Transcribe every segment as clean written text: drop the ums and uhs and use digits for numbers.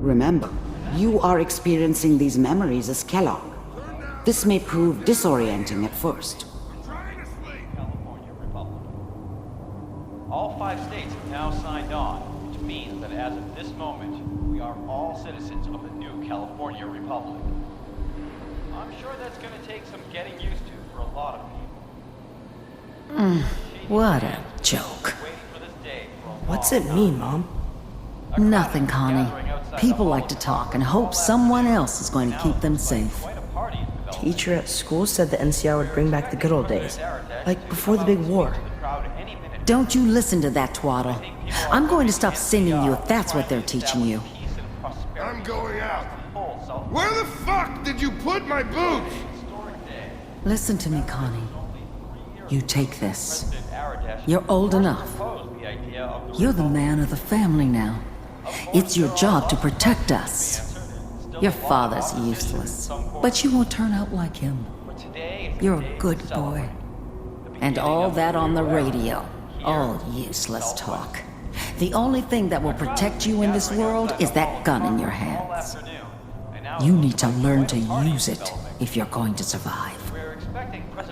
Remember, you are experiencing these memories as Kellogg. This may prove disorienting at first. California Republic. All 5 states have now signed on, which means that as of this moment, we are all citizens of the new California Republic. I'm sure that's going to take some getting used to for a lot of people. What a joke. Waiting for this day for a What's long it time. mean, Mom? Nothing, Connie. People like to talk and hope someone else is going to keep them safe. Quite a party is developing. Teacher at school said the NCR would bring back the good old days. Like before the big war. The crowd any minute. Don't you listen to that twaddle. I'm going to stop singing you if that's what they're teaching you. Peace and prosperity. I'm going out. Full self- Where the fuck did you put my boots? historic day. Listen to me, Connie. You take this. President Aradesh You're old enough. proposed the idea of the You're the man of the family now. It's your job to protect us. Your father's useless, but you won't turn out like him. today. You're a good boy. And all that on the radio, all useless talk. The only thing that will protect you in this world is that gun in your hands. You need to learn to use it if you're going to survive.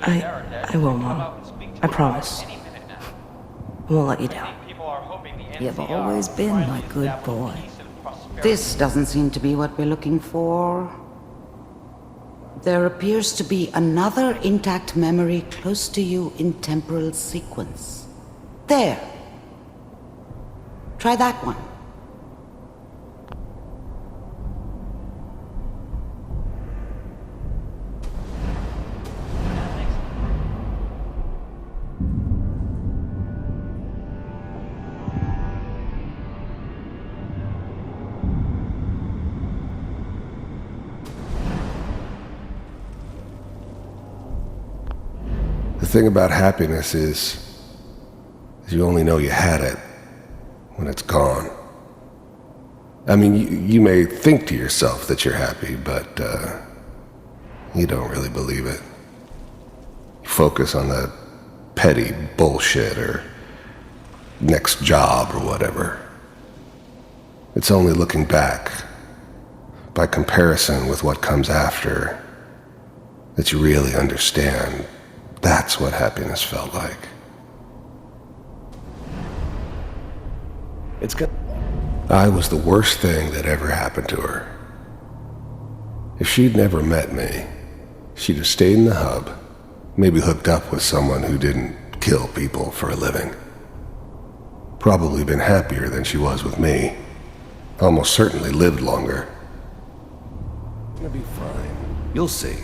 I will, Mom. I promise. I won't let you down. You've always been my good boy. This doesn't seem to be what we're looking for. There appears to be another intact memory close to you in temporal sequence. There. Try that one. The thing about happiness is you only know you had it when it's gone. I mean, you may think to yourself that you're happy, but you don't really believe it. You focus on that petty bullshit or next job or whatever. It's only looking back, by comparison with what comes after, that you really understand. That's what happiness felt like. It's good. I was the worst thing that ever happened to her. If she'd never met me, she'd have stayed in the hub, maybe hooked up with someone who didn't kill people for a living. Probably been happier than she was with me. Almost certainly lived longer. Gonna be fine. You'll see.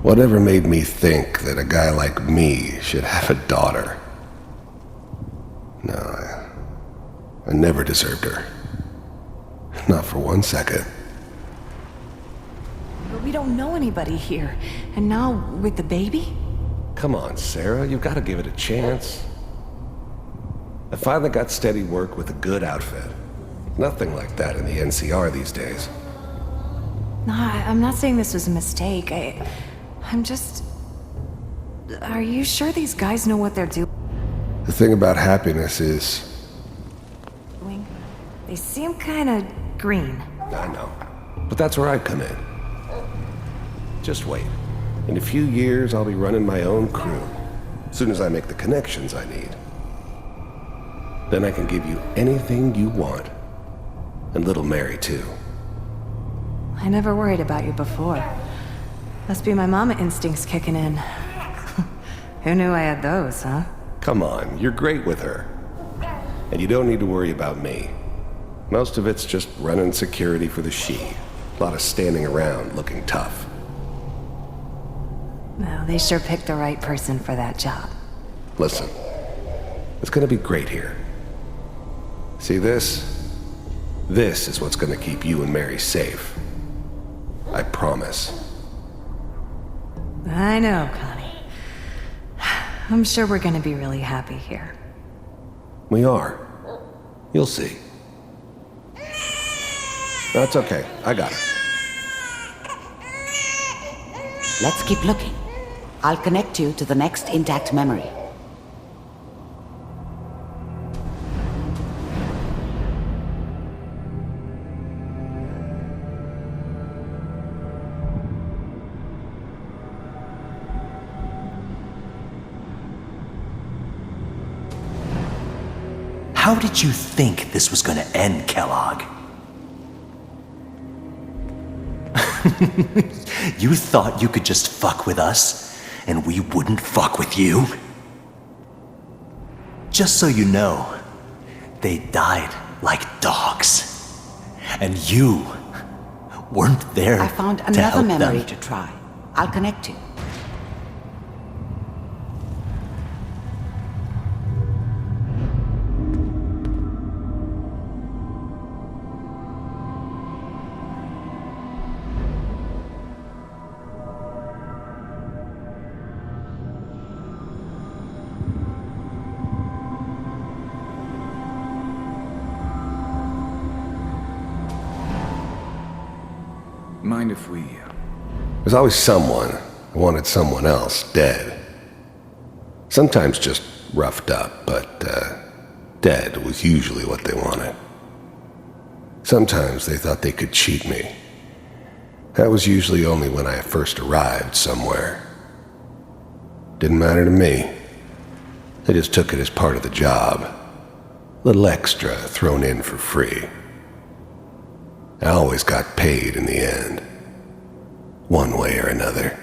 Whatever made me think that a guy like me should have a daughter? No, I never deserved her. Not for 1 second. But we don't know anybody here. And now, with the baby? Come on, Sarah. You've got to give it a chance. I finally got steady work with a good outfit. Nothing like that in the NCR these days. No, I'm not saying this was a mistake. I'm just... Are you sure these guys know what they're doing? The thing about happiness is, They seem kind of green. I know. But that's where I come in. Just wait. In a few years, I'll be running my own crew. As soon as I make the connections I need. Then I can give you anything you want. And little Mary, too. I never worried about you before. Must be my mama instincts kicking in. Who knew I had those, huh? Come on, you're great with her. And you don't need to worry about me. Most of it's just running security for the she. A lot of standing around looking tough. Well, they sure picked the right person for that job. Listen, it's gonna be great here. See this? This is what's gonna keep you and Mary safe. I promise. I know, Connie. I'm sure we're gonna be really happy here. We are. You'll see. That's okay. I got her. Let's keep looking. I'll connect you to the next intact memory. How did you think this was gonna end, Kellogg? You thought you could just fuck with us, and we wouldn't fuck with you? Just so you know, they died like dogs. And you weren't there I found to another help memory them. to try. I'll connect you. Mind if we... There's always someone who wanted someone else dead. Sometimes just roughed up, but dead was usually what they wanted. Sometimes they thought they could cheat me. That was usually only when I first arrived somewhere. Didn't matter to me. They just took it as part of the job. A little extra thrown in for free. I always got paid in the end. One way or another.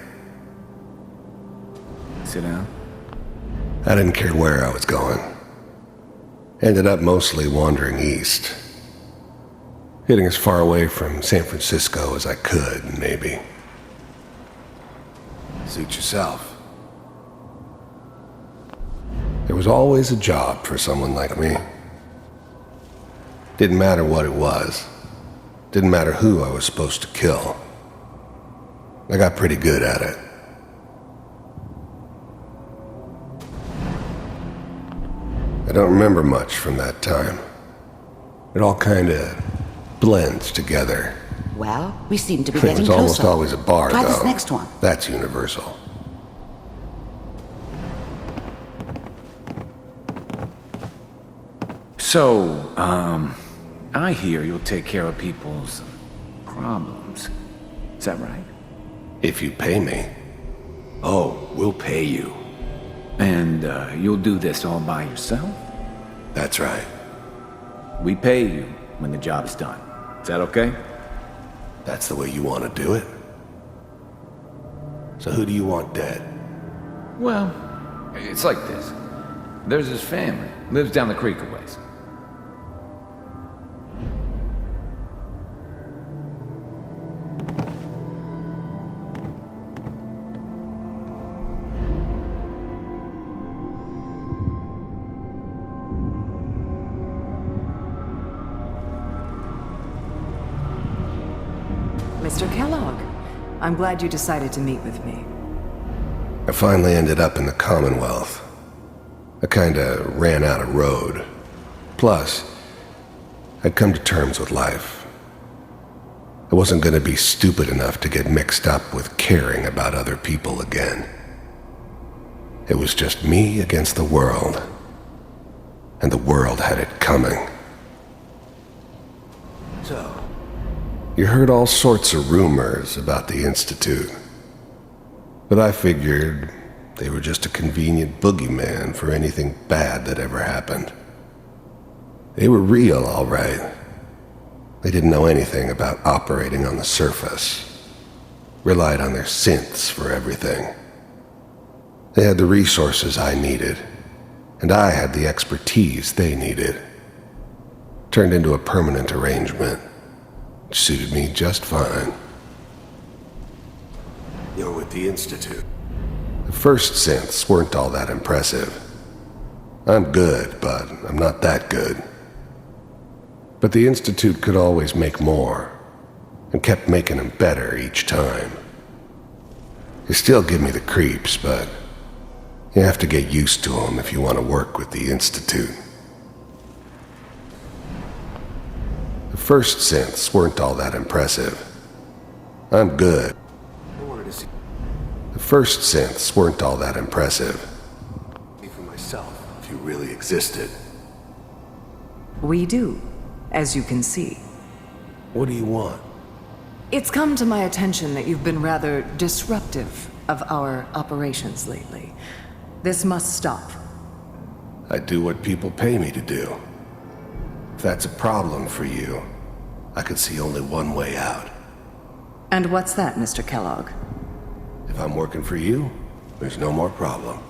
Sit down. I didn't care where I was going. Ended up mostly wandering east. Getting as far away from San Francisco as I could, maybe. Suit yourself. There was always a job for someone like me. Didn't matter what it was. Didn't matter who I was supposed to kill. I got pretty good at it. I don't remember much from that time. It all kinda blends together. Well, we seem to be It getting was closer. almost always a bar, Try though. this next one. That's universal. So, I hear you'll take care of people's problems. Is that right? If you pay me. Oh, we'll pay you. And you'll do this all by yourself? That's right. We pay you when the job's done. Is that okay? That's the way you want to do it? So who do you want dead? Well, it's like this. There's his family. Lives down the creek a ways. Mr. Kellogg, I'm glad you decided to meet with me. I finally ended up in the Commonwealth. I kinda ran out of road. Plus, I'd come to terms with life. I wasn't gonna be stupid enough to get mixed up with caring about other people again. It was just me against the world. And the world had it coming. So, you heard all sorts of rumors about the Institute. But I figured they were just a convenient boogeyman for anything bad that ever happened. They were real, all right. They didn't know anything about operating on the surface. Relied on their synths for everything. They had the resources I needed, and I had the expertise they needed. Turned into a permanent arrangement. Suited me just fine. You're with the Institute. The first synths weren't all that impressive. I'm good, but I'm not that good. But the Institute could always make more, and kept making them better each time. They still give me the creeps, but you have to get used to them if you want to work with the Institute. The first synths weren't all that impressive. I'm good. The first synths weren't all that impressive. For myself, if you really existed. We do, as you can see. What do you want? It's come to my attention that you've been rather disruptive of our operations lately. This must stop. I do what people pay me to do. If that's a problem for you, I could see only one way out. And what's that, Mr. Kellogg? If I'm working for you, there's no more problem.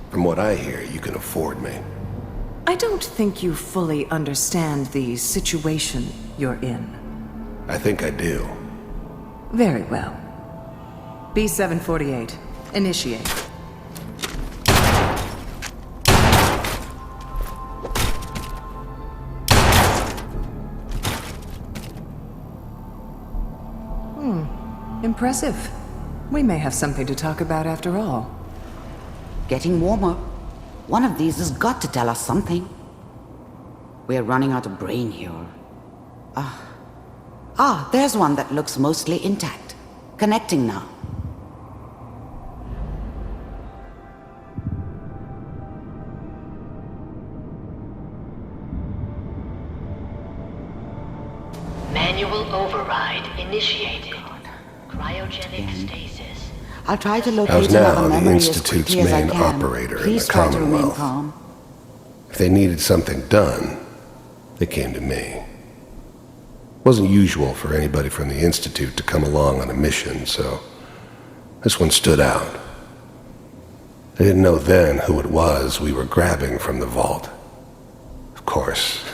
From what I hear, you can afford me. I don't think you fully understand the situation you're in. I think I do. Very well. B-748, initiate. Impressive. We may have something to talk about after all. Getting warmer. One of these has got to tell us something. We're running out of brain here. There's one that looks mostly intact. Connecting now. Manual override initiated. Cryogenic stasis. I'll try to I locate was now another the memory as Institute's quickly as I main can. operator in Please the try to remain Commonwealth. calm. If they needed something done, they came to me. It wasn't usual for anybody from the Institute to come along on a mission, so this one stood out. I didn't know then who it was we were grabbing from the vault. Of course,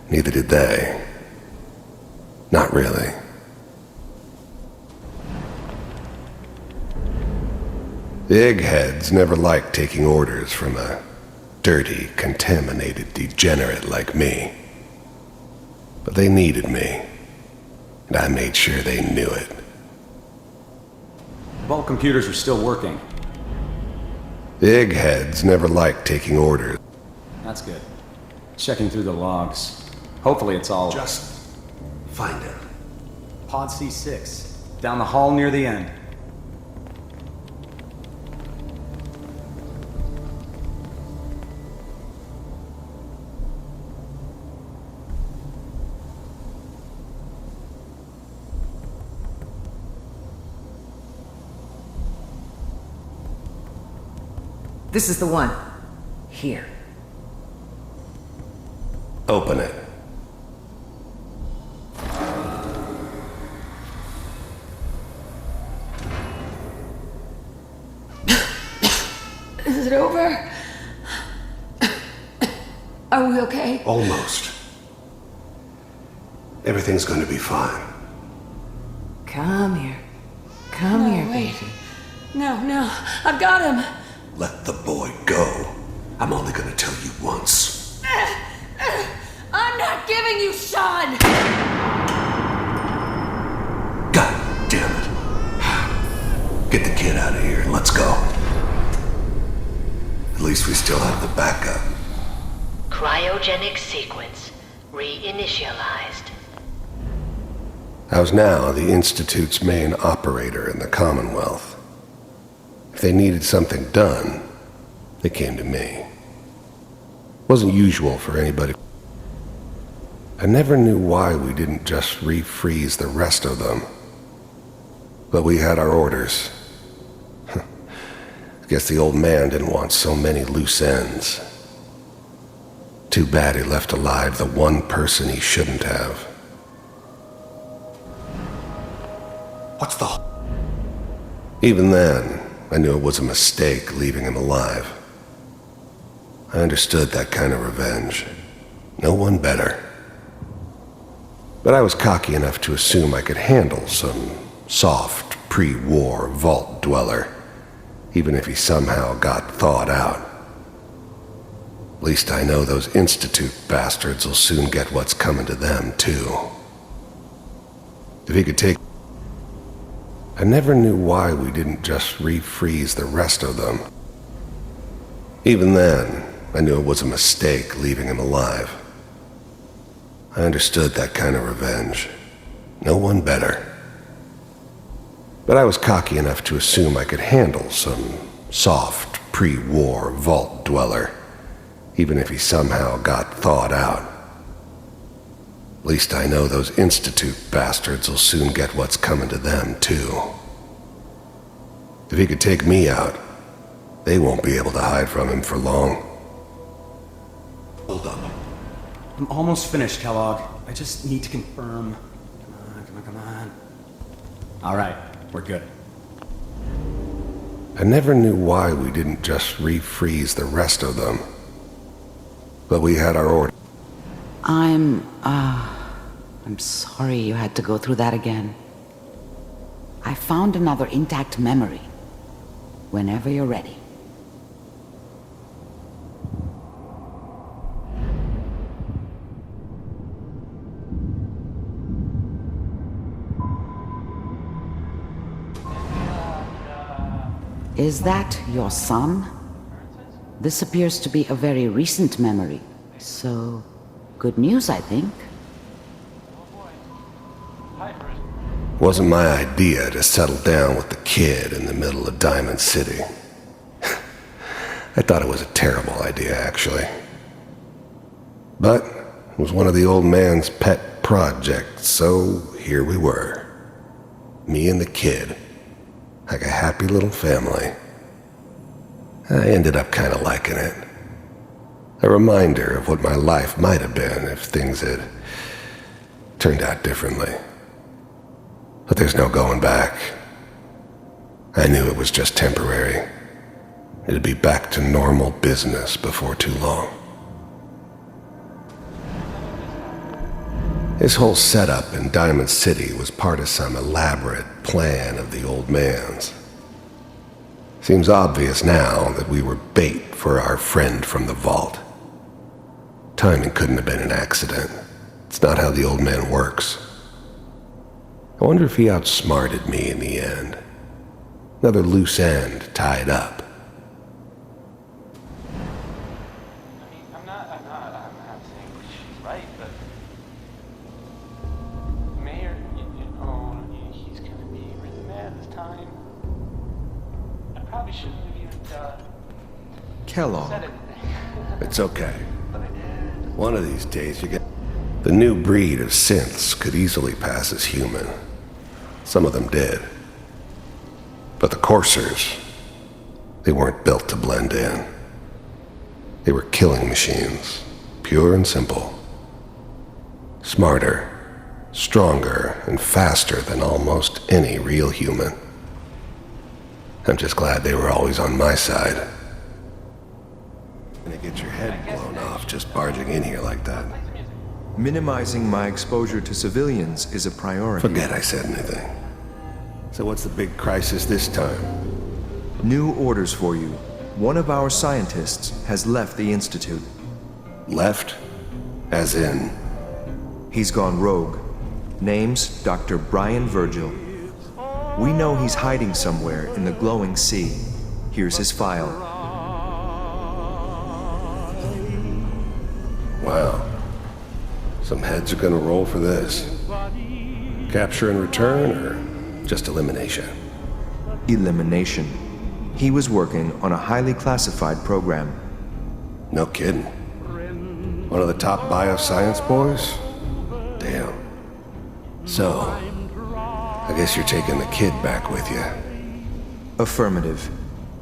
neither did they. Not really. The eggheads never liked taking orders from a dirty, contaminated degenerate like me. But they needed me, and I made sure they knew it. Vault computers are still working. The eggheads never liked taking orders. That's good. Checking through the logs. Hopefully it's all... Just find it. Pod C6. Down the hall near the end. This is the one. Here. Open it. Is it over? Are we okay? Almost. Everything's going to be fine. Come here. Come No, here, wait. baby. No, I've got him. Let the boy go. I'm only going to tell you once. I'm not giving you Sean. God damn it. Get the kid out of here and let's go. At least we still have the backup. Cryogenic sequence reinitialized. I was now the Institute's main operator in the Commonwealth. If they needed something done, they came to me. It wasn't usual for anybody. I never knew why we didn't just refreeze the rest of them. But we had our orders. I guess the old man didn't want so many loose ends. Too bad he left alive the one person he shouldn't have. What's the... Even then, I knew it was a mistake leaving him alive. I understood that kind of revenge. No one better. But I was cocky enough to assume I could handle some soft, pre-war vault dweller, even if he somehow got thawed out. At least I know those Institute bastards will soon get what's coming to them, too. If he could take... I never knew why we didn't just refreeze the rest of them. Even then, I knew it was a mistake leaving him alive. I understood that kind of revenge. No one better. But I was cocky enough to assume I could handle some soft, pre-war vault dweller, even if he somehow got thawed out. At least I know those Institute bastards will soon get what's coming to them, too. If he could take me out, they won't be able to hide from him for long. Hold up. I'm almost finished, Kellogg. I just need to confirm. Come on. All right, we're good. I never knew why we didn't just refreeze the rest of them. But we had our order. I'm sorry you had to go through that again. I found another intact memory. Whenever you're ready. Is that your son? This appears to be a very recent memory, so good news, I think. Wasn't my idea to settle down with the kid in the middle of Diamond City. I thought it was a terrible idea, actually. But it was one of the old man's pet projects, so here we were. Me and the kid. Like a happy little family. I ended up kind of liking it. A reminder of what my life might have been if things had turned out differently. But there's no going back. I knew it was just temporary. It'd be back to normal business before too long. His whole setup in Diamond City was part of some elaborate plan of the old man's. Seems obvious now that we were bait for our friend from the vault. Timing couldn't have been an accident. It's not how the old man works. I wonder if he outsmarted me in the end. Another loose end tied up. I'm not saying she's right, but Mayor, he's gonna be really mad this time. I probably shouldn't have even Kellogg. said anything. It's okay. But I did. One of these days you get... The new breed of synths could easily pass as human. Some of them did. But the coursers, they weren't built to blend in. They were killing machines, pure and simple. Smarter, stronger, and faster than almost any real human. I'm just glad they were always on my side. Gonna get your head blown off just barging in here like that. Minimizing my exposure to civilians is a priority. Forget I said anything. So what's the big crisis this time? New orders for you. One of our scientists has left the Institute. Left? As in? He's gone rogue. Name's Dr. Brian Virgil. We know he's hiding somewhere in the glowing sea. Here's his file. Wow. Some heads are gonna roll for this. Capture and return, or just elimination? Elimination. He was working on a highly classified program. No kidding. One of the top bioscience boys? Damn. So, I guess you're taking the kid back with you. Affirmative.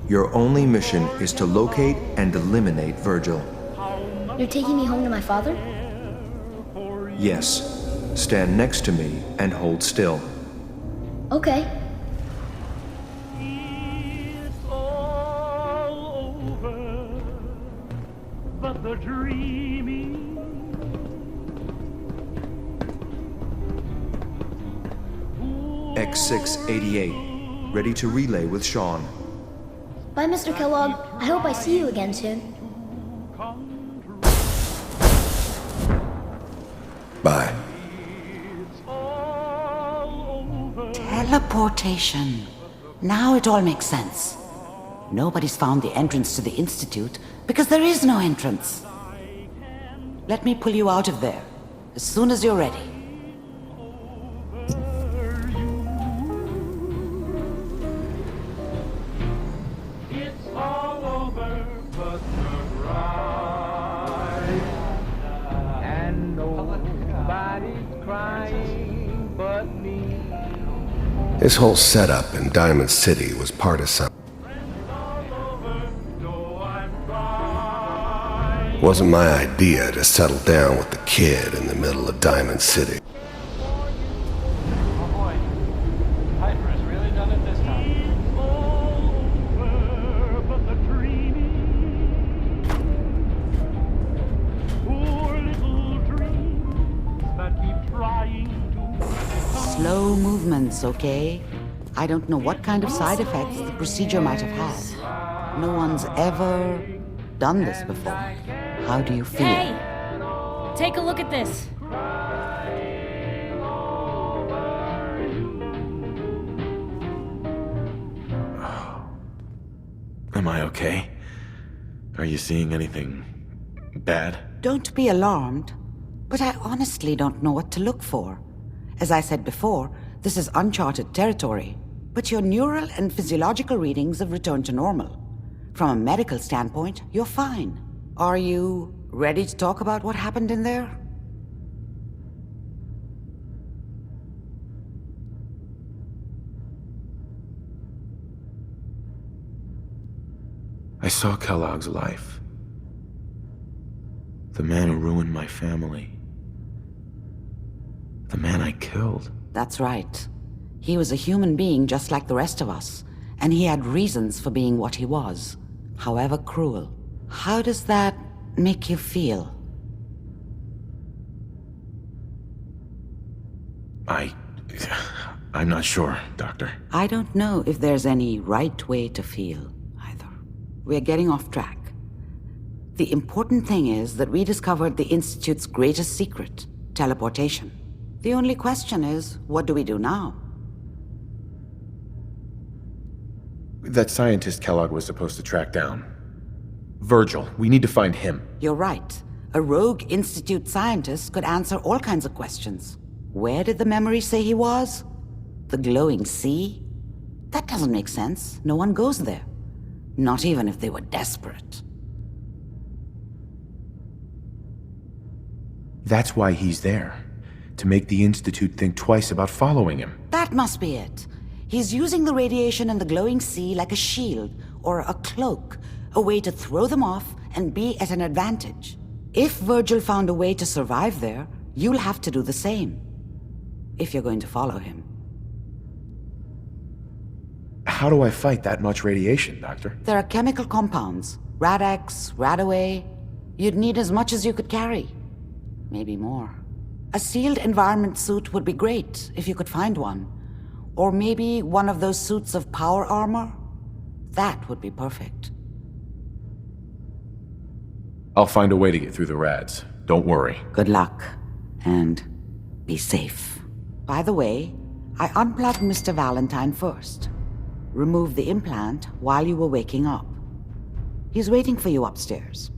Your only mission is to locate and eliminate Virgil. You're taking me home to my father? Yes. Stand next to me and hold still. Okay. X688, ready to relay with Sean. Bye, Mr. Kellogg. I hope I see you again soon. Bye. Teleportation. Now it all makes sense. Nobody's found the entrance to the Institute because there is no entrance. Let me pull you out of there as soon as you're ready. His whole setup in Diamond City was part of some... Wasn't my idea to settle down with the kid in the middle of Diamond City. Oh boy. Piper has really done it this time. Slow movements, okay? I don't know what kind of side effects the procedure might have had. No one's ever done this before. How do you feel? Hey! Take a look at this. Am I okay? Are you seeing anything bad? Don't be alarmed, but I honestly don't know what to look for. As I said before, this is uncharted territory, but your neural and physiological readings have returned to normal. From a medical standpoint, you're fine. Are you ready to talk about what happened in there? I saw Kellogg's life. The man who ruined my family. The man I killed. That's right. He was a human being just like the rest of us, and he had reasons for being what he was, however cruel. How does that make you feel? I'm not sure, Doctor. I don't know if there's any right way to feel, either. We're getting off track. The important thing is that we discovered the Institute's greatest secret, teleportation. The only question is, what do we do now? That scientist Kellogg was supposed to track down. Virgil, we need to find him. You're right. A rogue Institute scientist could answer all kinds of questions. Where did the memory say he was? The glowing sea? That doesn't make sense. No one goes there. Not even if they were desperate. That's why he's there. To make the Institute think twice about following him. That must be it. He's using the radiation in the glowing sea like a shield or a cloak, a way to throw them off and be at an advantage. If Virgil found a way to survive there, you'll have to do the same. If you're going to follow him. How do I fight that much radiation, Doctor? There are chemical compounds. Rad-X, Radaway. You'd need as much as you could carry. Maybe more. A sealed environment suit would be great, if you could find one. Or maybe one of those suits of power armor? That would be perfect. I'll find a way to get through the rads. Don't worry. Good luck. And be safe. By the way, I unplugged Mr. Valentine first. Removed the implant while you were waking up. He's waiting for you upstairs.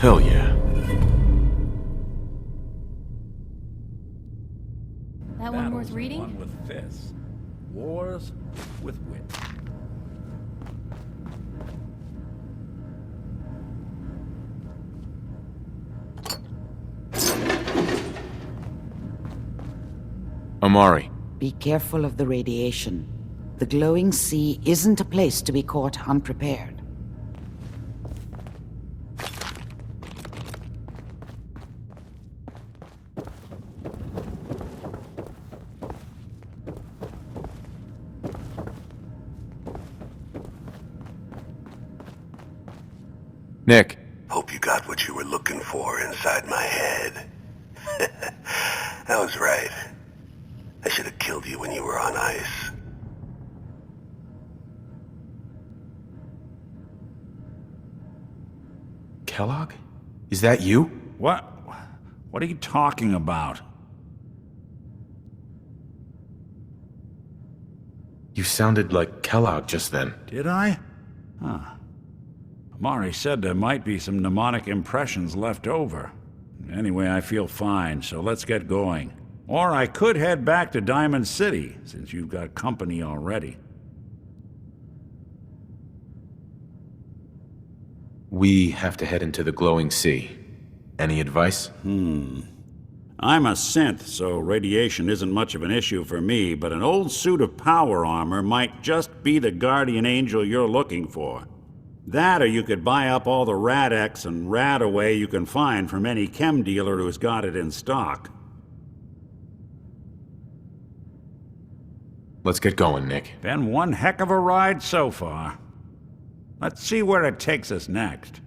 Hell yeah. That one worth reading? Won with fists. Wars with wit. Amari. Be careful of the radiation. The glowing sea isn't a place to be caught unprepared. Nick. Hope you got what you were looking for inside my head. I was right. I should have killed you when you were on ice. Kellogg? Is that you? What? What are you talking about? You sounded like Kellogg just then. Did I? Huh. Amari said there might be some mnemonic impressions left over. Anyway, I feel fine, so let's get going. Or I could head back to Diamond City, since you've got company already. We have to head into the glowing sea. Any advice? I'm a synth, so radiation isn't much of an issue for me, but an old suit of power armor might just be the guardian angel you're looking for. That, or you could buy up all the Rad-X and Rad-Away you can find from any chem dealer who's got it in stock. Let's get going, Nick. Been one heck of a ride so far. Let's see where it takes us next.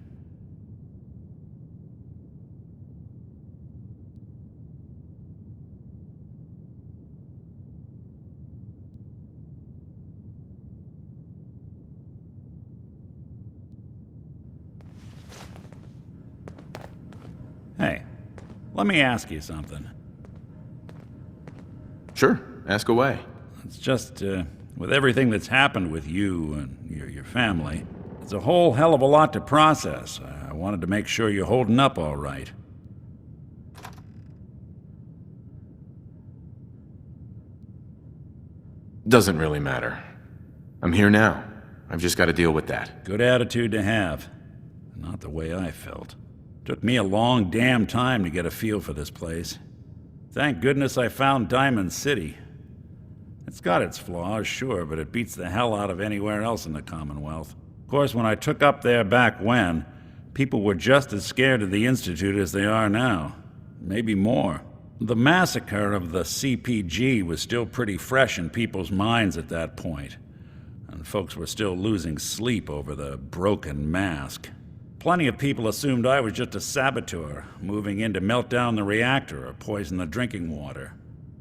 Hey, let me ask you something. Sure, ask away. It's just, with everything that's happened with you and your family, it's a whole hell of a lot to process. I wanted to make sure you're holding up all right. Doesn't really matter. I'm here now. I've just got to deal with that. Good attitude to have. Not the way I felt. Took me a long damn time to get a feel for this place. Thank goodness I found Diamond City. It's got its flaws, sure, but it beats the hell out of anywhere else in the Commonwealth. Of course, when I took up there back when, people were just as scared of the Institute as they are now. Maybe more. The massacre of the CPG was still pretty fresh in people's minds at that point, and folks were still losing sleep over the broken mask. Plenty of people assumed I was just a saboteur, moving in to melt down the reactor or poison the drinking water.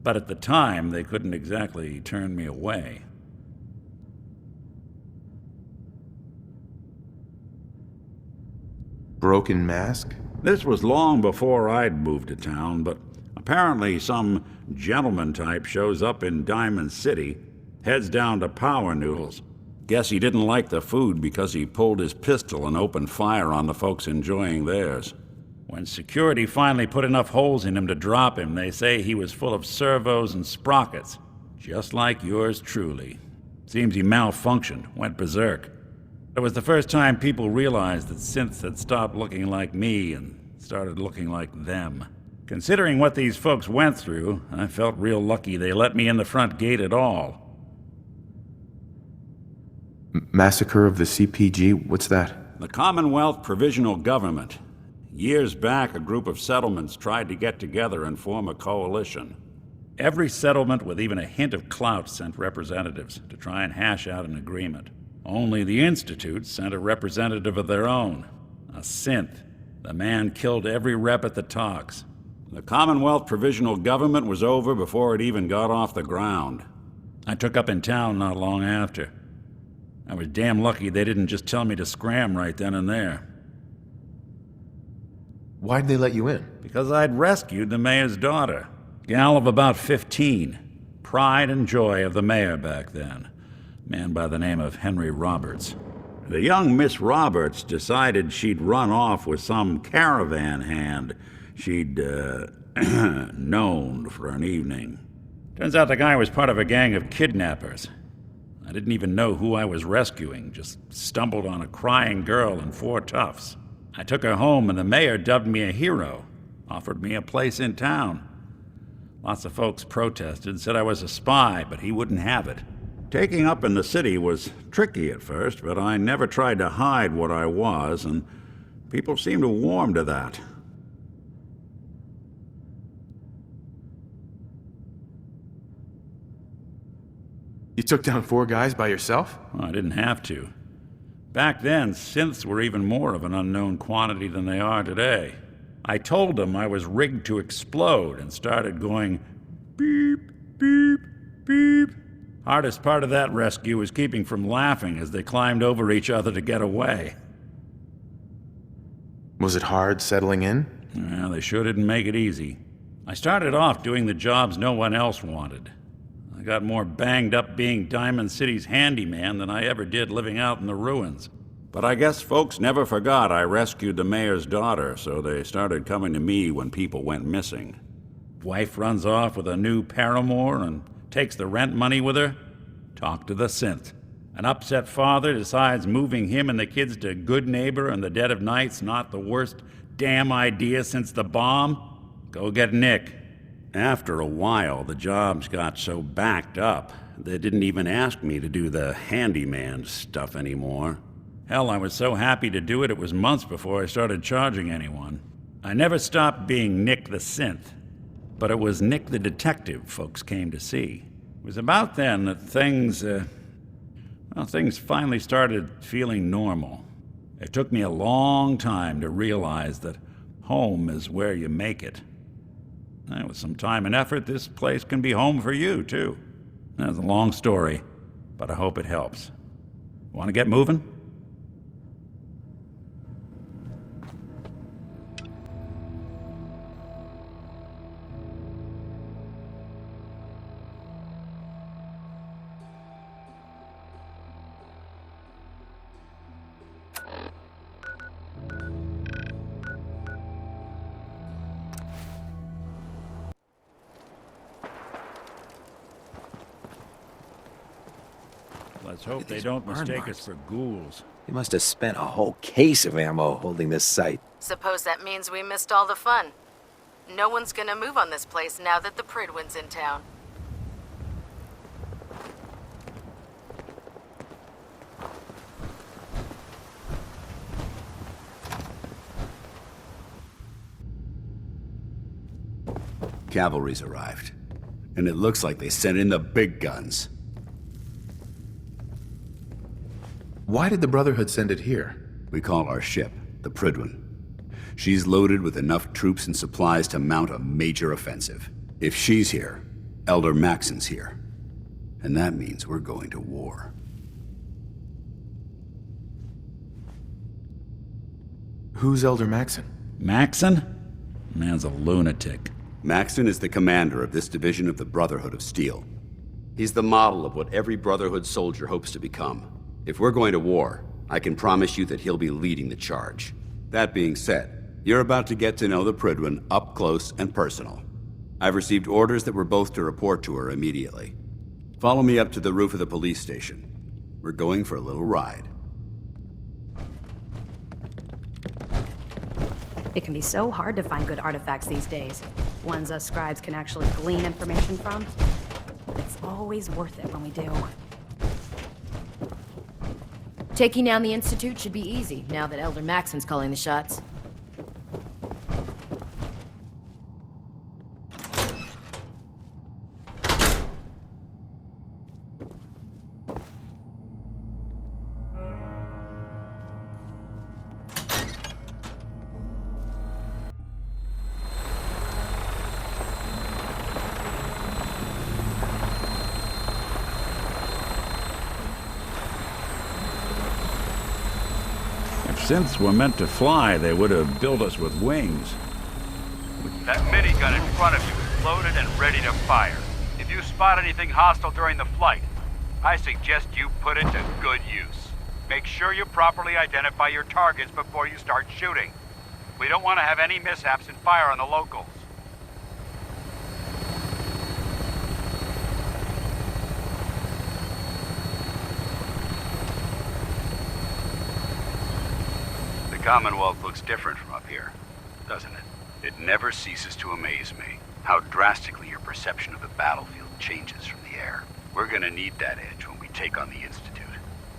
But at the time, they couldn't exactly turn me away. Broken mask? This was long before I'd moved to town, but apparently some gentleman type shows up in Diamond City, heads down to Power Noodles. Guess he didn't like the food because he pulled his pistol and opened fire on the folks enjoying theirs. When security finally put enough holes in him to drop him, they say he was full of servos and sprockets, just like yours truly. Seems he malfunctioned, went berserk. It was the first time people realized that synths had stopped looking like me and started looking like them. Considering what these folks went through, I felt real lucky they let me in the front gate at all. Massacre of the CPG? What's that? The Commonwealth Provisional Government. Years back, a group of settlements tried to get together and form a coalition. Every settlement with even a hint of clout sent representatives to try and hash out an agreement. Only the Institute sent a representative of their own, a synth. The man killed every rep at the talks. The Commonwealth Provisional Government was over before it even got off the ground. I took up in town not long after. I was damn lucky they didn't just tell me to scram right then and there. Why'd they let you in? Because I'd rescued the mayor's daughter. Gal of about 15. Pride and joy of the mayor back then. Man by the name of Henry Roberts. The young Miss Roberts decided she'd run off with some caravan hand she'd, known for an evening. Turns out the guy was part of a gang of kidnappers. I didn't even know who I was rescuing, just stumbled on a crying girl and 4 toughs. I took her home and the mayor dubbed me a hero, offered me a place in town. Lots of folks protested, said I was a spy, but he wouldn't have it. Taking up in the city was tricky at first, but I never tried to hide what I was, and people seemed to warm to that. You took down 4 guys by yourself? Well, I didn't have to. Back then, synths were even more of an unknown quantity than they are today. I told them I was rigged to explode and started going beep, beep, beep. Hardest part of that rescue was keeping from laughing as they climbed over each other to get away. Was it hard settling in? Well, they sure didn't make it easy. I started off doing the jobs no one else wanted. I got more banged up being Diamond City's handyman than I ever did living out in the ruins. But I guess folks never forgot I rescued the mayor's daughter, so they started coming to me when people went missing. Wife runs off with a new paramour and takes the rent money with her? Talk to the synth. An upset father decides moving him and the kids to Good Neighbor in the dead of night's not the worst damn idea since the bomb? Go get Nick. After a while, the jobs got so backed up, they didn't even ask me to do the handyman stuff anymore. Hell, I was so happy to do it, it was months before I started charging anyone. I never stopped being Nick the Synth, but it was Nick the Detective folks came to see. It was about then that things finally started feeling normal. It took me a long time to realize that home is where you make it. And with some time and effort, this place can be home for you, too. That's a long story, but I hope it helps. Want to get moving? Let's hope they don't mistake us for ghouls. They must have spent a whole case of ammo holding this site. Suppose that means we missed all the fun. No one's gonna move on this place now that the Pridwin's in town. Cavalry's arrived, and it looks like they sent in the big guns. Why did the Brotherhood send it here? We call our ship the Pridwin. She's loaded with enough troops and supplies to mount a major offensive. If she's here, Elder Maxon's here. And that means we're going to war. Who's Elder Maxon? Maxon? Man's a lunatic. Maxon is the commander of this division of the Brotherhood of Steel. He's the model of what every Brotherhood soldier hopes to become. If we're going to war, I can promise you that he'll be leading the charge. That being said, you're about to get to know the Pridwin up close and personal. I've received orders that we're both to report to her immediately. Follow me up to the roof of the police station. We're going for a little ride. It can be so hard to find good artifacts these days. Ones us scribes can actually glean information from. It's always worth it when we do. Taking down the Institute should be easy, now that Elder Maxon's calling the shots. Synths were meant to fly, they would have built us with wings. That minigun in front of you is loaded and ready to fire. If you spot anything hostile during the flight, I suggest you put it to good use. Make sure you properly identify your targets before you start shooting. We don't want to have any mishaps and fire on the locals. The Commonwealth looks different from up here, doesn't it? It never ceases to amaze me how drastically your perception of the battlefield changes from the air. We're gonna need that edge when we take on the Institute.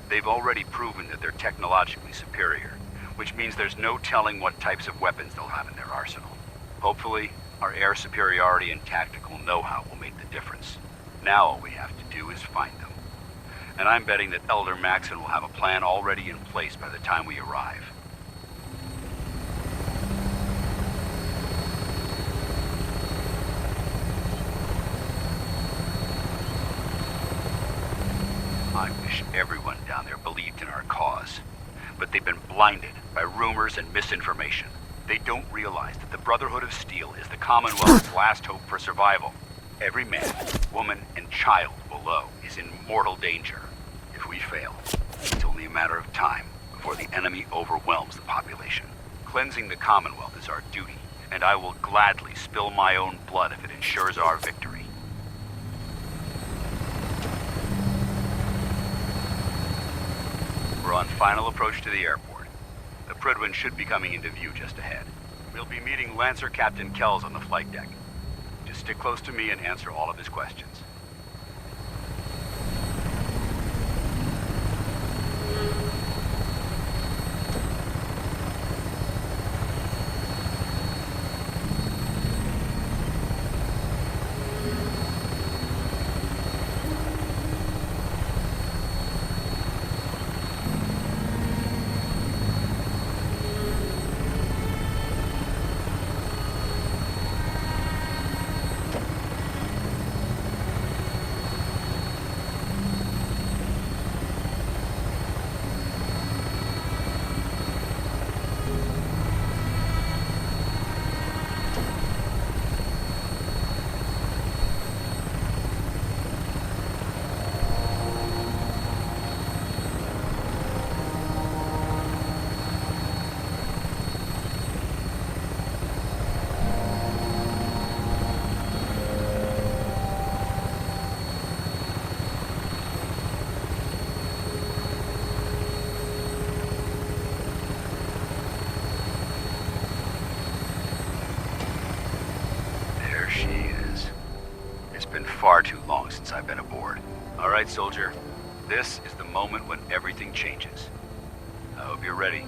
They've already proven that they're technologically superior, which means there's no telling what types of weapons they'll have in their arsenal. Hopefully, our air superiority and tactical know-how will make the difference. Now all we have to do is find them. And I'm betting that Elder Maxon will have a plan already in place by the time we arrive. I wish everyone down there believed in our cause. But they've been blinded by rumors and misinformation. They don't realize that the Brotherhood of Steel is the Commonwealth's last hope for survival. Every man, woman, and child below is in mortal danger. If we fail, it's only a matter of time before the enemy overwhelms the population. Cleansing the Commonwealth is our duty, and I will gladly spill my own blood if it ensures our victory. We're on final approach to the airport. The Prydwen should be coming into view just ahead. We'll be meeting Lancer Captain Kells on the flight deck. Just stick close to me and answer all of his questions. Far too long since I've been aboard. All right, soldier. This is the moment when everything changes. I hope you're ready.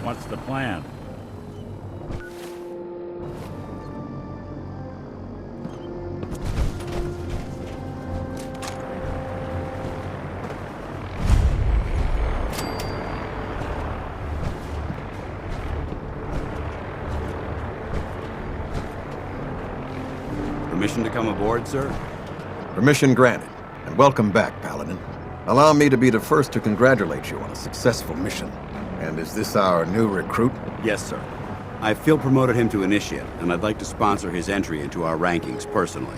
What's the plan? Permission to come aboard, sir? Permission granted, and welcome back, Paladin. Allow me to be the first to congratulate you on a successful mission. And is this our new recruit? Yes, sir. I feel promoted him to initiate, and I'd like to sponsor his entry into our rankings personally.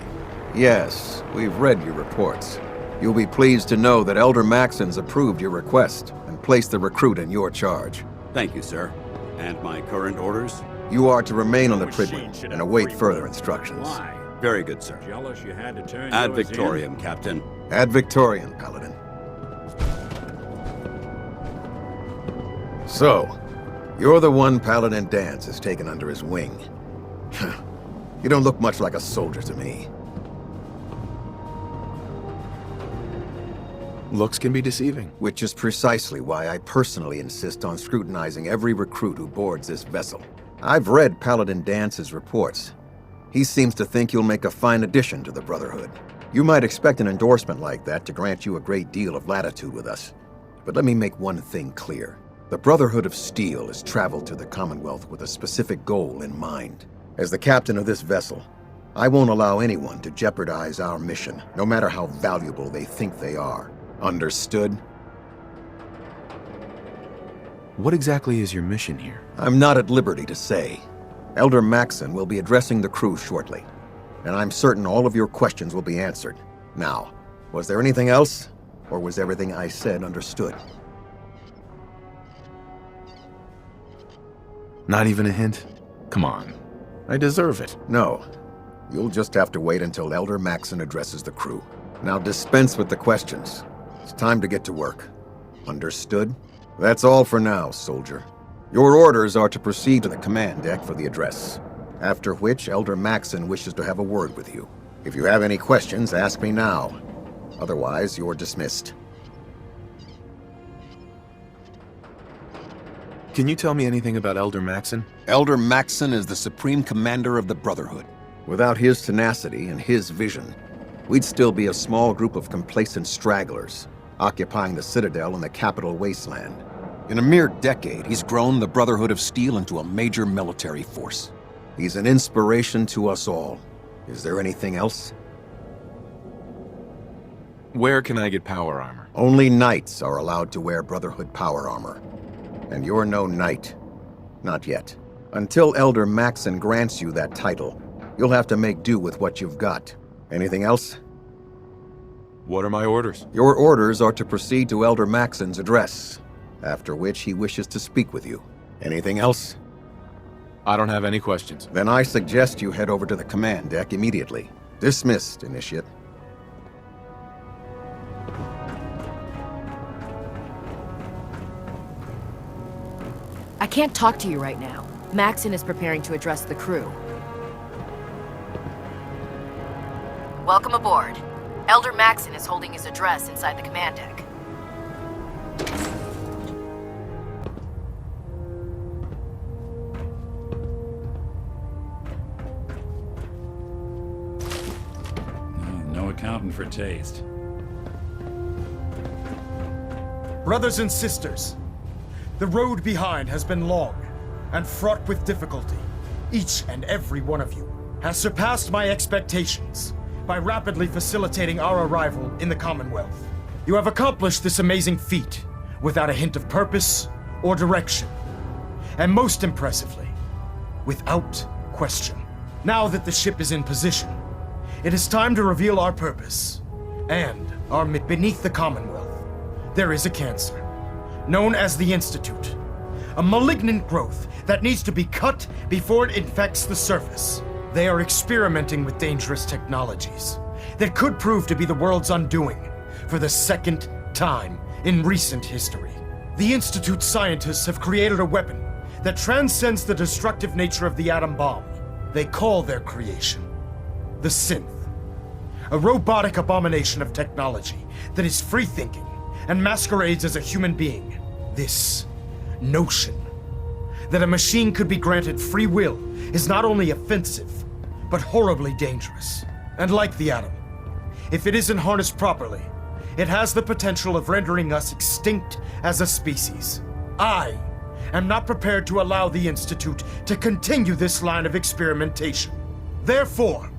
Yes, we've read your reports. You'll be pleased to know that Elder Maxon's approved your request and placed the recruit in your charge. Thank you, sir. And my current orders? You are to remain on the Prydwen and await further instructions. Very good, sir. Jealous you had to turn Ad yours Victoriam, in? Captain. Ad Victoriam, Paladin. So, you're the one Paladin Danse has taken under his wing. You don't look much like a soldier to me. Looks can be deceiving. Which is precisely why I personally insist on scrutinizing every recruit who boards this vessel. I've read Paladin Dance's reports. He seems to think you'll make a fine addition to the Brotherhood. You might expect an endorsement like that to grant you a great deal of latitude with us. But let me make one thing clear. The Brotherhood of Steel has traveled to the Commonwealth with a specific goal in mind. As the captain of this vessel, I won't allow anyone to jeopardize our mission, no matter how valuable they think they are. Understood? What exactly is your mission here? I'm not at liberty to say. Elder Maxon will be addressing the crew shortly, and I'm certain all of your questions will be answered. Now, was there anything else, or was everything I said understood? Not even a hint? Come on. I deserve it. No. You'll just have to wait until Elder Maxon addresses the crew. Now dispense with the questions. It's time to get to work. Understood? That's all for now, soldier. Your orders are to proceed to the command deck for the address, after which Elder Maxon wishes to have a word with you. If you have any questions, ask me now. Otherwise, you're dismissed. Can you tell me anything about Elder Maxon? Elder Maxon is the Supreme Commander of the Brotherhood. Without his tenacity and his vision, we'd still be a small group of complacent stragglers, occupying the Citadel in the capital wasteland. In a mere decade, he's grown the Brotherhood of Steel into a major military force. He's an inspiration to us all. Is there anything else? Where can I get power armor? Only knights are allowed to wear Brotherhood power armor. And you're no knight. Not yet. Until Elder Maxon grants you that title, you'll have to make do with what you've got. Anything else? What are my orders? Your orders are to proceed to Elder Maxon's address, after which he wishes to speak with you. Anything else? I don't have any questions. Then I suggest you head over to the command deck immediately. Dismissed, Initiate. I can't talk to you right now. Maxon is preparing to address the crew. Welcome aboard. Elder Maxon is holding his address inside the command deck. No accounting for taste. Brothers and sisters, the road behind has been long and fraught with difficulty. Each and every one of you has surpassed my expectations by rapidly facilitating our arrival in the Commonwealth. You have accomplished this amazing feat without a hint of purpose or direction. And most impressively, without question. Now that the ship is in position, it is time to reveal our purpose and our beneath the Commonwealth. There is a cancer, known as the Institute, a malignant growth that needs to be cut before it infects the surface. They are experimenting with dangerous technologies that could prove to be the world's undoing for the second time in recent history. The Institute scientists have created a weapon that transcends the destructive nature of the atom bomb. They call their creation the Synth, a robotic abomination of technology that is free-thinking and masquerades as a human being. This notion that a machine could be granted free will is not only offensive, but horribly dangerous. And like the atom, if it isn't harnessed properly, it has the potential of rendering us extinct as a species. I am not prepared to allow the Institute to continue this line of experimentation. Therefore,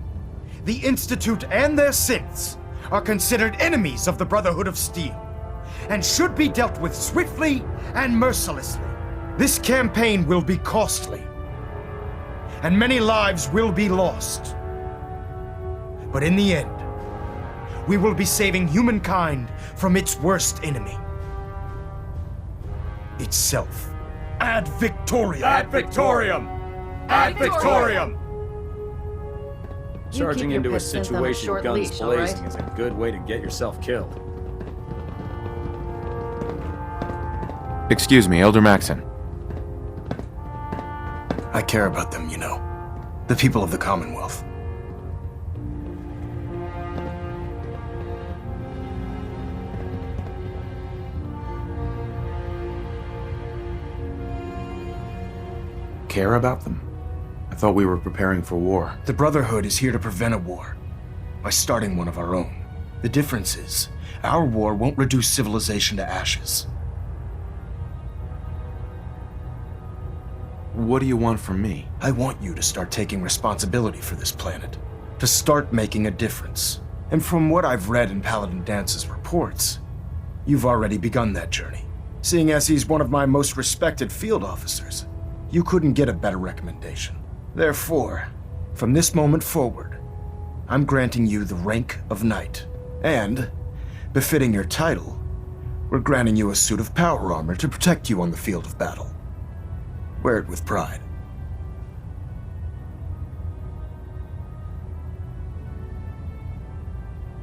the Institute and their synths are considered enemies of the Brotherhood of Steel, and should be dealt with swiftly and mercilessly. This campaign will be costly, and many lives will be lost. But in the end, we will be saving humankind from its worst enemy. Itself. Ad Victoriam! Ad Victoriam! Ad Victoriam! Charging into a pet synth on a situation short guns leash, all right? blazing is a good way to get yourself killed. Excuse me, Elder Maxon. I care about them, you know. The people of the Commonwealth. Care about them? I thought we were preparing for war. The Brotherhood is here to prevent a war by starting one of our own. The difference is, our war won't reduce civilization to ashes. What do you want from me? I want you to start taking responsibility for this planet. To start making a difference. And from what I've read in Paladin Dance's reports, you've already begun that journey. Seeing as he's one of my most respected field officers, you couldn't get a better recommendation. Therefore, from this moment forward, I'm granting you the rank of Knight. And, befitting your title, we're granting you a suit of power armor to protect you on the field of battle. Wear it with pride.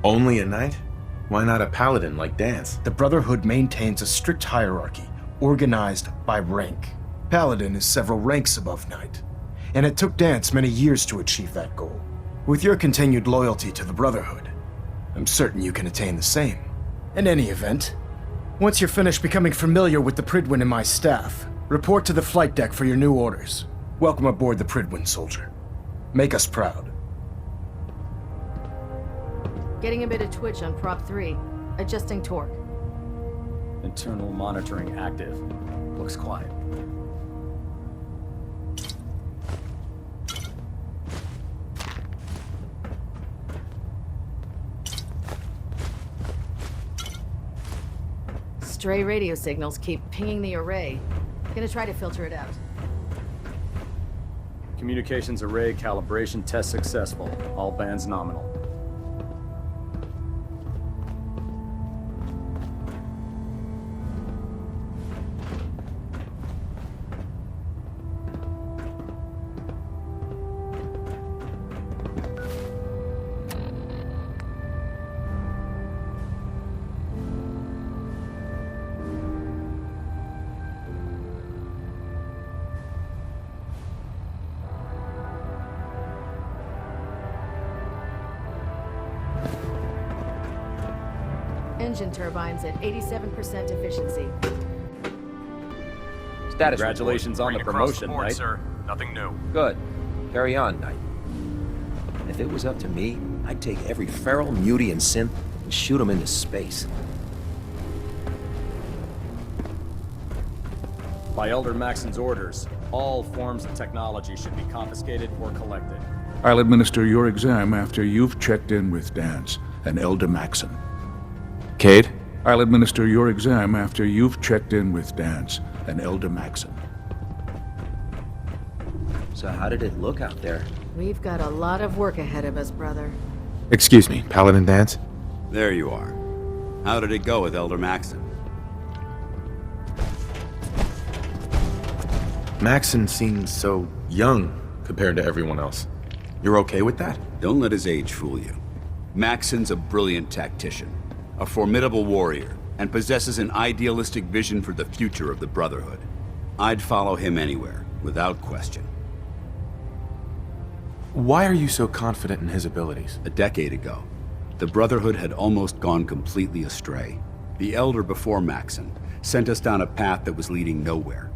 Only a knight? Why not a paladin like Dance? The Brotherhood maintains a strict hierarchy, organized by rank. Paladin is several ranks above Knight, and it took Dance many years to achieve that goal. With your continued loyalty to the Brotherhood, I'm certain you can attain the same. In any event, once you're finished becoming familiar with the Pridwin and my staff, report to the flight deck for your new orders. Welcome aboard the Pridwin, soldier. Make us proud. Getting a bit of twitch on prop 3. Adjusting torque. Internal monitoring active. Looks quiet. Stray radio signals keep pinging the array. Gonna try to filter it out. Communications array calibration test successful. All bands nominal. Engine turbines at 87% efficiency. Status Congratulations report. on the promotion, Knight. Sir. Nothing new. Good. Carry on, Knight. If it was up to me, I'd take every feral, mutie, and synth and shoot them into space. By Elder Maxon's orders, all forms of technology should be confiscated or collected. I'll administer your exam after you've checked in with Dance and Elder Maxon. Cade? I'll administer your exam after you've checked in with Dance and Elder Maxon. So how did it look out there? We've got a lot of work ahead of us, brother. Excuse me, Paladin Dance? There you are. How did it go with Elder Maxon? Maxon seems so young compared to everyone else. You're okay with that? Don't let his age fool you. Maxon's a brilliant tactician, a formidable warrior, and possesses an idealistic vision for the future of the Brotherhood. I'd follow him anywhere, without question. Why are you so confident in his abilities? A decade ago, the Brotherhood had almost gone completely astray. The Elder before Maxon sent us down a path that was leading nowhere.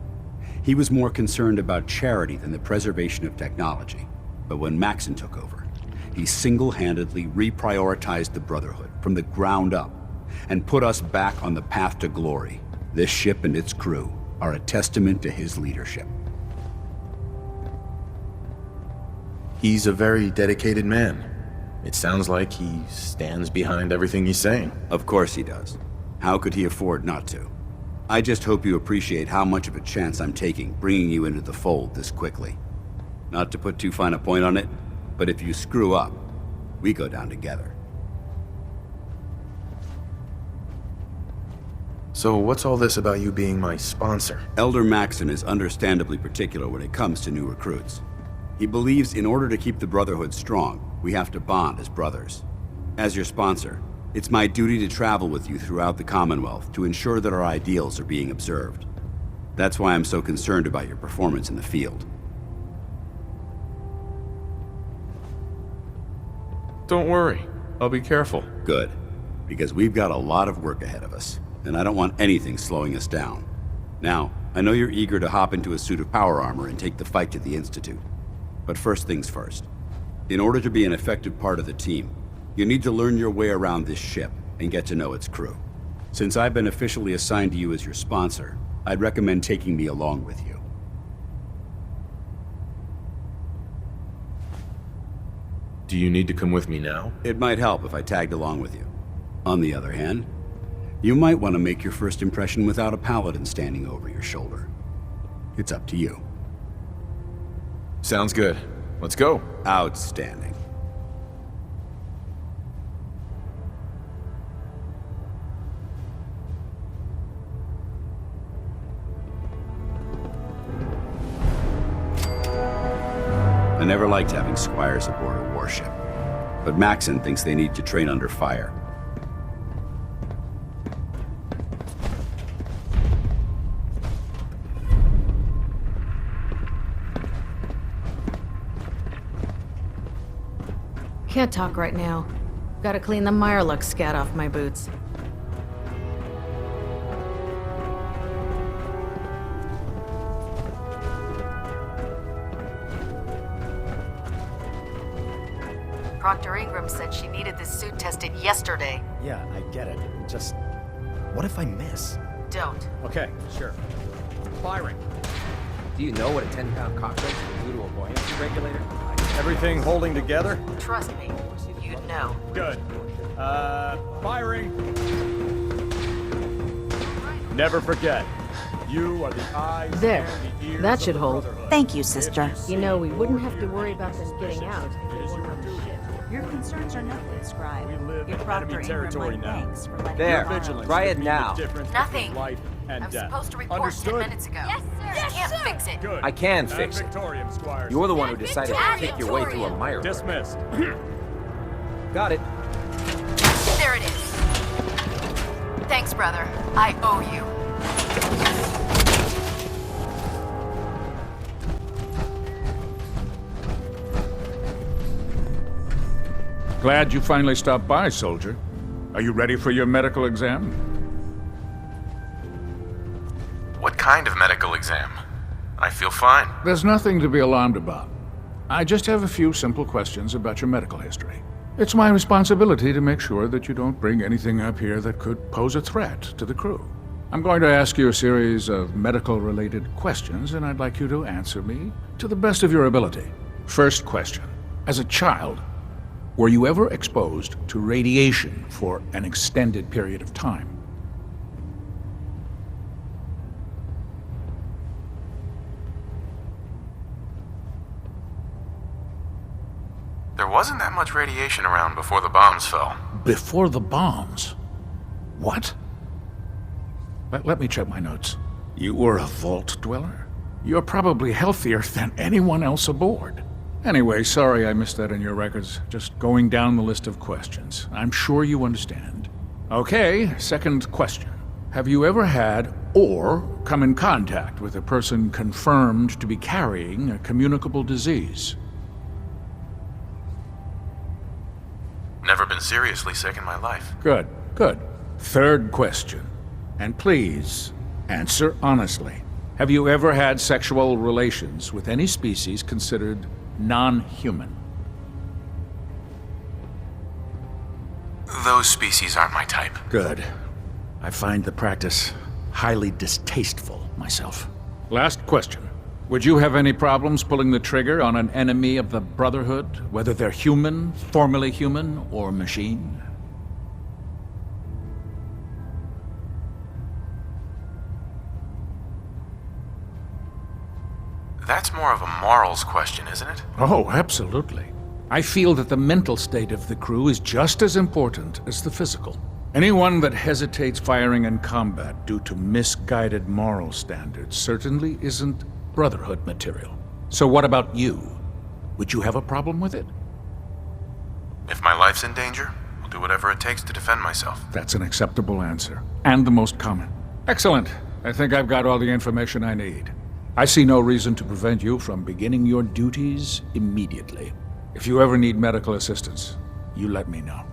He was more concerned about charity than the preservation of technology. But when Maxon took over, he single-handedly reprioritized the Brotherhood from the ground up and put us back on the path to glory. This ship and its crew are a testament to his leadership. He's a very dedicated man. It sounds like he stands behind everything he's saying. Of course he does. How could he afford not to? I just hope you appreciate how much of a chance I'm taking bringing you into the fold this quickly. Not to put too fine a point on it, but if you screw up, we go down together. So what's all this about you being my sponsor? Elder Maxon is understandably particular when it comes to new recruits. He believes in order to keep the Brotherhood strong, we have to bond as brothers. As your sponsor, it's my duty to travel with you throughout the Commonwealth to ensure that our ideals are being observed. That's why I'm so concerned about your performance in the field. Don't worry. I'll be careful. Good, because we've got a lot of work ahead of us, and I don't want anything slowing us down. Now, I know you're eager to hop into a suit of power armor and take the fight to the Institute. But first things first. In order to be an effective part of the team, you need to learn your way around this ship and get to know its crew. Since I've been officially assigned to you as your sponsor, I'd recommend taking me along with you. Do you need to come with me now? It might help if I tagged along with you. On the other hand, you might want to make your first impression without a paladin standing over your shoulder. It's up to you. Sounds good. Let's go. Outstanding. I never liked having squires aboard a warship, but Maxon thinks they need to train under fire. Can't talk right now. Gotta clean the Mirelux scat off my boots. Proctor Ingram said she needed this suit tested yesterday. Yeah, I get it. Just, what if I miss? Don't. Okay, sure. Firing. Do you know what a 10-pound cockroach can do to a buoyancy regulator? Everything holding together? Trust me, you'd know. Good. Firing. never forget, you are the eyes There. and the ears That of should the hold. Brotherhood. Thank you, sister. You know, we wouldn't have to worry about them getting out. Your concerns are nothing, Scribe. Live Your in Proctor enemy Ingram territory like now. thanks for letting There. me borrow. Vigilance Try it could mean now. the difference Nothing. between life and I'm death. supposed to report Understood? 10 minutes ago. Yes, sir. You can't fix it. Good. I can Ad fix it. Victoriam, Squires. You're the one who decided to Ad kick your way through a Victoriam. mire. Dismissed. Got it. There it is. Thanks, brother. I owe you. Glad you finally stopped by, soldier. Are you ready for your medical exam? What kind of medical exam? I feel fine. There's nothing to be alarmed about. I just have a few simple questions about your medical history. It's my responsibility to make sure that you don't bring anything up here that could pose a threat to the crew. I'm going to ask you a series of medical-related questions, and I'd like you to answer me to the best of your ability. First question. As a child, were you ever exposed to radiation for an extended period of time? There wasn't that much radiation around before the bombs fell. Before the bombs? What? Let me check my notes. You were a vault dweller? You're probably healthier than anyone else aboard. Anyway, sorry I missed that in your records. Just going down the list of questions. I'm sure you understand. Okay, second question. Have you ever had or come in contact with a person confirmed to be carrying a communicable disease? Never been seriously sick in my life. Good, good. Third question. And please, answer honestly. Have you ever had sexual relations with any species considered non-human? Those species aren't my type. Good. I find the practice highly distasteful myself. Last question. Would you have any problems pulling the trigger on an enemy of the Brotherhood, whether they're human, formerly human, or machine? That's more of a morals question, isn't it? Oh, absolutely. I feel that the mental state of the crew is just as important as the physical. Anyone that hesitates firing in combat due to misguided moral standards certainly isn't Brotherhood material. So what about you? Would you have a problem with it? If my life's in danger, I'll do whatever it takes to defend myself. That's an acceptable answer, and the most common. Excellent. I think I've got all the information I need. I see no reason to prevent you from beginning your duties immediately. If you ever need medical assistance, you let me know.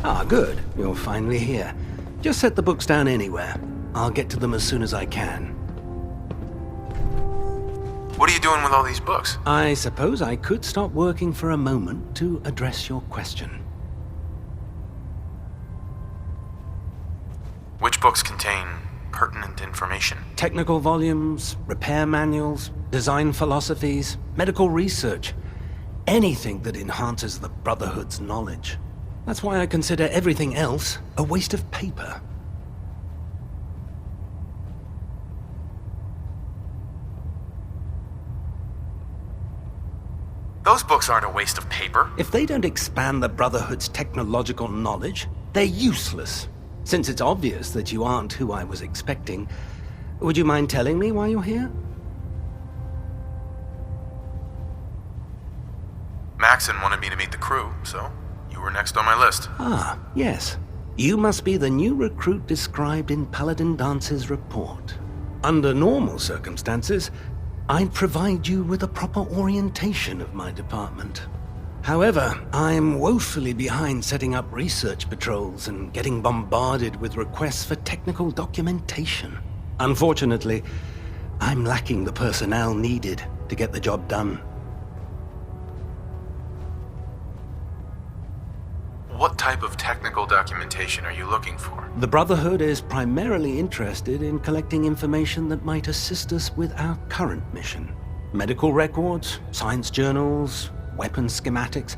Ah, good. You're finally here. Just set the books down anywhere. I'll get to them as soon as I can. What are you doing with all these books? I suppose I could stop working for a moment to address your question. Which books contain pertinent information? Technical volumes, repair manuals, design philosophies, medical research. Anything that enhances the Brotherhood's knowledge. That's why I consider everything else a waste of paper. Those books aren't a waste of paper. If they don't expand the Brotherhood's technological knowledge, they're useless. Since it's obvious that you aren't who I was expecting, would you mind telling me why you're here? Maxon wanted me to meet the crew, so you were next on my list. Ah, yes. You must be the new recruit described in Paladin Dance's report. Under normal circumstances, I'd provide you with a proper orientation of my department. However, I'm woefully behind setting up research patrols and getting bombarded with requests for technical documentation. Unfortunately, I'm lacking the personnel needed to get the job done. What type of technical documentation are you looking for? The Brotherhood is primarily interested in collecting information that might assist us with our current mission. Medical records, science journals, weapons schematics.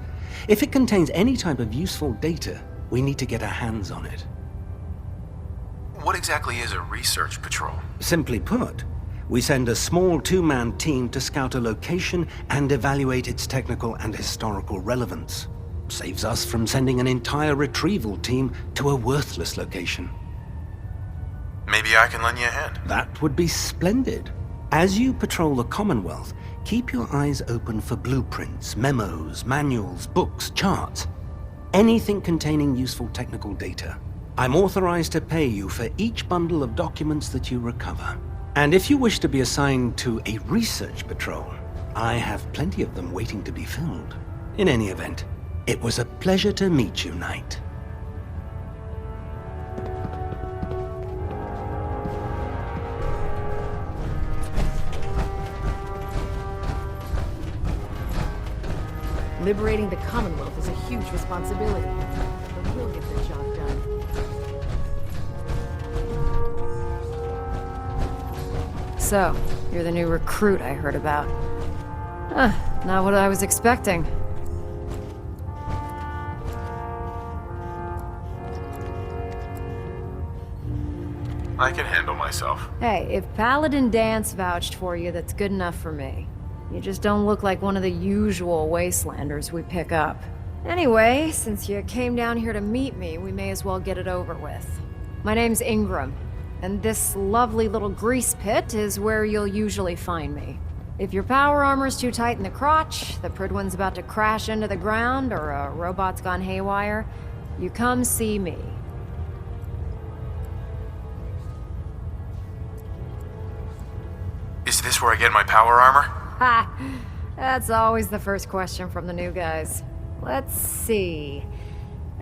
If it contains any type of useful data, we need to get our hands on it. What exactly is a research patrol? Simply put, we send a small two-man team to scout a location and evaluate its technical and historical relevance. Saves us from sending an entire retrieval team to a worthless location. Maybe I can lend you a hand. That would be splendid. As you patrol the Commonwealth, keep your eyes open for blueprints, memos, manuals, books, charts. Anything containing useful technical data. I'm authorized to pay you for each bundle of documents that you recover. And if you wish to be assigned to a research patrol, I have plenty of them waiting to be filled. In any event, it was a pleasure to meet you, Knight. Liberating the Commonwealth is a huge responsibility, but we'll get the job done. So, you're the new recruit I heard about. Not what I was expecting. I can handle myself. Hey, if Paladin Dance vouched for you, that's good enough for me. You just don't look like one of the usual wastelanders we pick up. Anyway, since you came down here to meet me, we may as well get it over with. My name's Ingram, and this lovely little grease pit is where you'll usually find me. If your power armor's too tight in the crotch, the Pridwin's about to crash into the ground, or a robot's gone haywire, you come see me. Is this where I get my power armor? Ha! That's always the first question from the new guys. Let's see.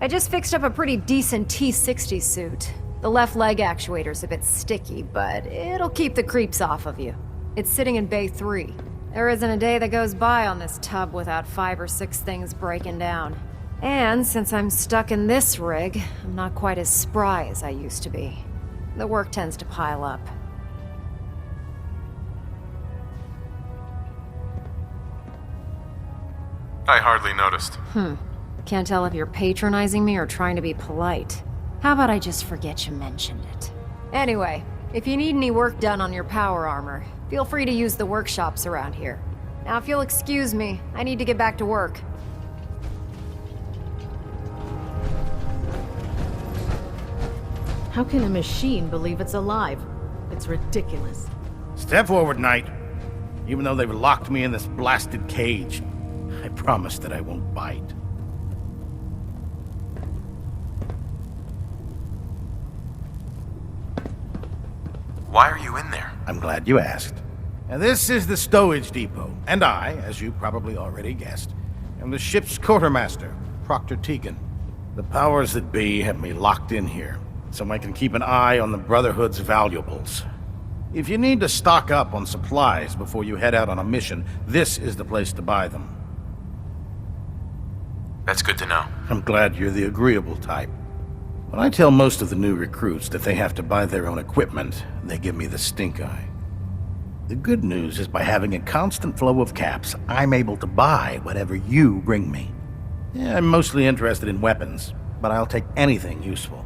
I just fixed up a pretty decent T-60 suit. The left leg actuator's a bit sticky, but it'll keep the creeps off of you. It's sitting in Bay 3. There isn't a day that goes by on this tub without 5 or 6 things breaking down. And since I'm stuck in this rig, I'm not quite as spry as I used to be. The work tends to pile up. I hardly noticed. Can't tell if you're patronizing me or trying to be polite. How about I just forget you mentioned it? Anyway, if you need any work done on your power armor, feel free to use the workshops around here. Now, if you'll excuse me, I need to get back to work. How can a machine believe it's alive? It's ridiculous. Step forward, Knight. Even though they've locked me in this blasted cage, I promise that I won't bite. Why are you in there? I'm glad you asked. And this is the stowage depot, and I, as you probably already guessed, am the ship's quartermaster, Proctor Tegan. The powers that be have me locked in here, so I can keep an eye on the Brotherhood's valuables. If you need to stock up on supplies before you head out on a mission, this is the place to buy them. That's good to know. I'm glad you're the agreeable type. When I tell most of the new recruits that they have to buy their own equipment, they give me the stink eye. The good news is by having a constant flow of caps, I'm able to buy whatever you bring me. Yeah, I'm mostly interested in weapons, but I'll take anything useful.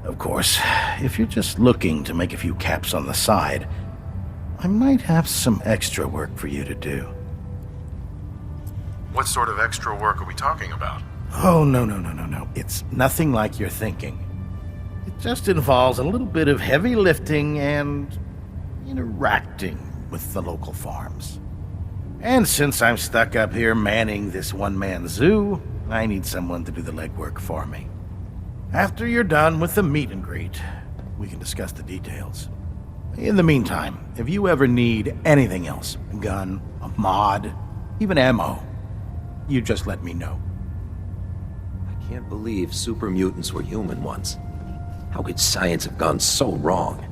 Of course, if you're just looking to make a few caps on the side, I might have some extra work for you to do. What sort of extra work are we talking about? Oh, no. It's nothing like you're thinking. It just involves a little bit of heavy lifting and interacting with the local farms. And since I'm stuck up here manning this one-man zoo, I need someone to do the legwork for me. After you're done with the meet and greet, we can discuss the details. In the meantime, if you ever need anything else, a gun, a mod, even ammo, you just let me know. I can't believe super mutants were human once. How could science have gone so wrong?